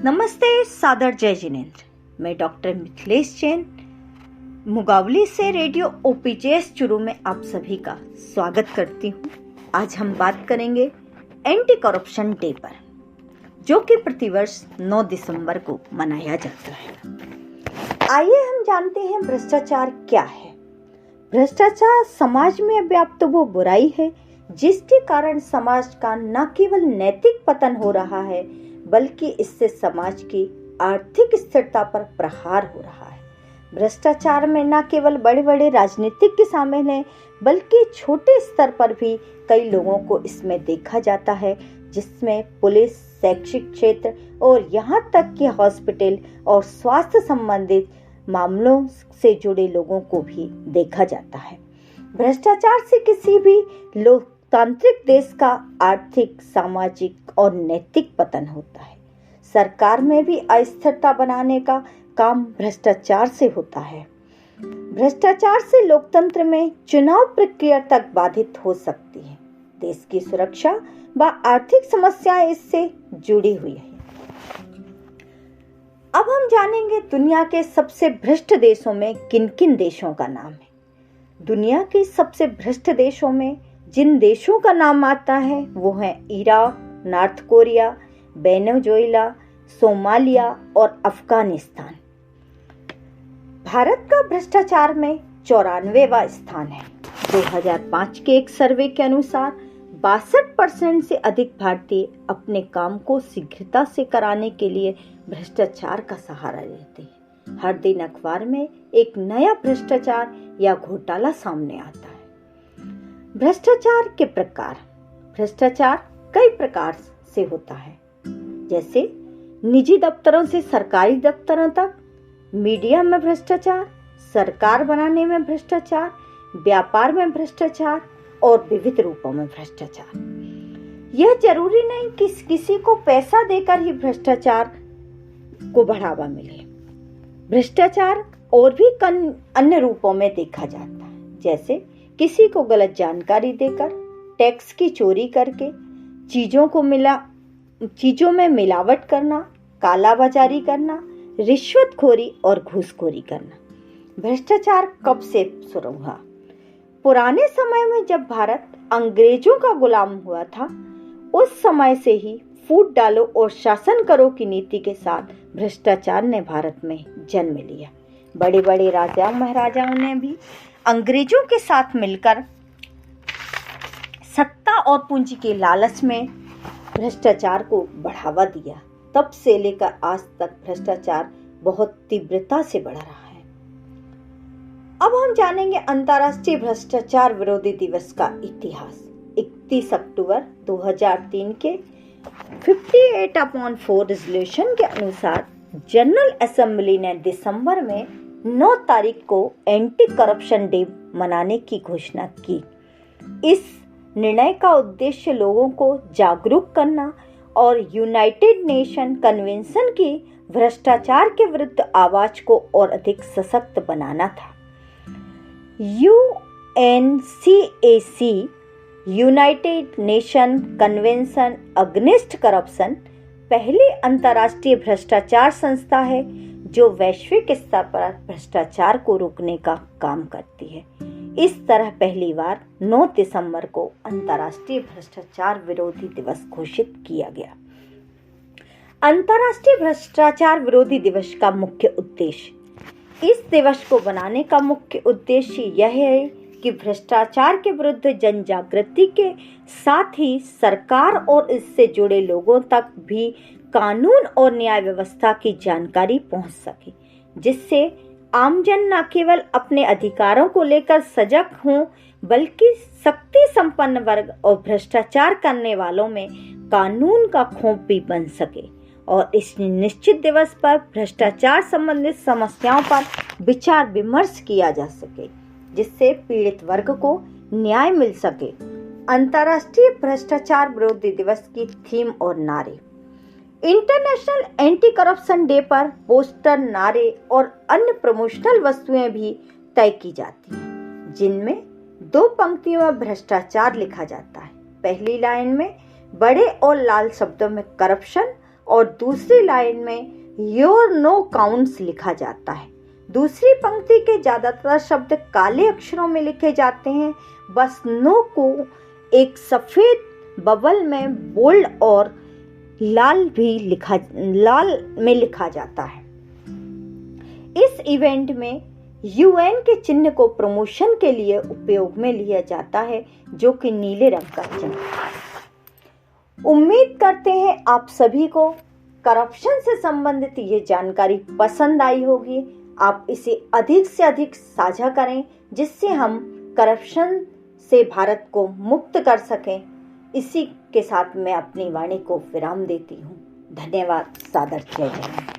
नमस्ते, सादर जय जिनेंद्र। मैं डॉक्टर मिथिलेश जैन मुगावली से रेडियो ओपीजेएस चुरू में आप सभी का स्वागत करती हूँ। आज हम बात करेंगे एंटी करप्शन डे पर, जो कि प्रतिवर्ष 9 दिसंबर को मनाया जाता है। आइए हम जानते हैं भ्रष्टाचार क्या है। भ्रष्टाचार समाज में व्याप्त वो बुराई है जिसके कारण समाज का न केवल नैतिक पतन हो रहा है, बल्कि इससे समाज की आर्थिक स्थिरता पर प्रहार हो रहा है। भ्रष्टाचार में न केवल बड़े बड़े राजनीतिज्ञ शामिल हैं, बल्कि छोटे स्तर पर भी कई लोगों को इसमें देखा जाता है, जिसमें पुलिस, शैक्षिक क्षेत्र और यहाँ तक कि हॉस्पिटल और स्वास्थ्य संबंधित मामलों से जुड़े लोगों को भी देखा जाता है। भ्रष्टाचार से किसी भी लोकतांत्रिक देश का आर्थिक, सामाजिक और नैतिक पतन होता है। सरकार में भी अस्थिरता बनाने का काम भ्रष्टाचार से होता है। भ्रष्टाचार से लोकतंत्र में चुनाव प्रक्रिया तक बाधित हो सकती है। देश की सुरक्षा व आर्थिक समस्याएं इससे जुड़ी हुई है। अब हम जानेंगे दुनिया के सबसे भ्रष्ट देशों में किन किन देशों का नाम है। दुनिया के सबसे भ्रष्ट देशों में जिन देशों का नाम आता है वो है Iraq, north Korea, Venezuela, Somalia और अफगानिस्तान। भारत का भ्रष्टाचार में 94वां स्थान है। 2005 के एक सर्वे के अनुसार 62% से अधिक भारतीय अपने काम को शीघ्रता से कराने के लिए भ्रष्टाचार का सहारा लेते हैं। हर दिन अखबार में एक नया भ्रष्टाचार या घोटाला सामने आता है। भ्रष्टाचार के प्रकार। भ्रष्टाचार कई प्रकार से होता है, जैसे निजी दफ्तरों से सरकारी दफ्तरों तक, मीडिया में भ्रष्टाचार, सरकार बनाने में भ्रष्टाचार, व्यापार में भ्रष्टाचार और विविध रूपों में भ्रष्टाचार। यह जरूरी नहीं कि किसी को पैसा देकर ही भ्रष्टाचार को बढ़ावा मिले। भ्रष्टाचार और भी अन्य रूपों में देखा जाता है, जैसे किसी को गलत जानकारी देकर, टैक्स की चोरी करके, चीजों में मिलावट करना, कालाबाजारी करना, रिश्वतखोरी और घूसखोरी करना। भ्रष्टाचार कब से शुरू हुआ? पुराने समय में जब भारत अंग्रेजों का गुलाम हुआ था, उस समय से ही फूट डालो और शासन करो की नीति के साथ भ्रष्टाचार ने भारत में जन्म लिया। बड़े बड़े राजाओं महाराजाओं ने भी अंग्रेजों के साथ मिलकर सत्ता और पूंजी के लालच में भ्रष्टाचार को बढ़ावा दिया। तब से लेकर आज तक भ्रष्टाचार बहुत तीव्रता से बढ़ रहा है। अब हम जानेंगे अंतर्राष्ट्रीय भ्रष्टाचार विरोधी दिवस का इतिहास। 31 अक्टूबर 2003 के 58/4 रेजोल्यूशन के अनुसार जनरल असेंबली ने दिसंबर में 9 तारीख को एंटी करप्शन डे मनाने की घोषणा की। इस निर्णय का उद्देश्य लोगों को जागरूक करना और यूनाइटेड नेशन कन्वेंशन की भ्रष्टाचार के विरुद्ध आवाज को और अधिक सशक्त बनाना था। UNCAC United nation convention against corruption पहली अंतर्राष्ट्रीय भ्रष्टाचार संस्था है जो वैश्विक स्तर पर भ्रष्टाचार को रोकने का काम करती है। इस तरह पहली बार 9 दिसंबर को अंतर्राष्ट्रीय भ्रष्टाचार विरोधी दिवस घोषित किया गया। अंतर्राष्ट्रीय भ्रष्टाचार विरोधी दिवस का मुख्य उद्देश्य। इस दिवस को बनाने का मुख्य उद्देश्य यह है कि भ्रष्टाचार के विरुद्ध जन जागृति के साथ ही सरकार और इससे जुड़े लोगों तक भी कानून और न्याय व्यवस्था की जानकारी पहुंच सके, जिससे आमजन न केवल अपने अधिकारों को लेकर सजग हों, बल्कि शक्ति संपन्न वर्ग और भ्रष्टाचार करने वालों में कानून का खौफ भी बन सके और इस निश्चित दिवस पर भ्रष्टाचार संबंधित समस्याओं पर विचार विमर्श किया जा सके, जिससे पीड़ित वर्ग को न्याय मिल सके। अंतर्राष्ट्रीय भ्रष्टाचार विरोधी दिवस की थीम और नारे। इंटरनेशनल एंटी करप्शन डे पर पोस्टर, नारे और अन्य प्रमोशनल वस्तुएं भी तय की जाती हैं, जिनमें 2 पंक्तियों में भ्रष्टाचार लिखा जाता है। पहली लाइन में बड़े और लाल शब्दों में करप्शन और दूसरी लाइन में योर नो काउंट्स लिखा जाता है। दूसरी पंक्ति के ज्यादातर शब्द काले अक्षरों में लिखे जाते हैं, बस नो को एक सफेद बबल में बोल्ड और लाल में लिखा जाता है। इस इवेंट में यूएन के चिन्ह को प्रमोशन के लिए उपयोग में लिया जाता है, जो कि नीले रंग का चिन्ह है। उम्मीद करते हैं आप सभी को करप्शन से संबंधित ये जानकारी पसंद आई होगी। आप इसे अधिक से अधिक साझा करें, जिससे हम करप्शन से भारत को मुक्त कर सकें। इसी के साथ मैं अपनी वाणी को विराम देती हूँ। धन्यवाद। सादर जय जवान।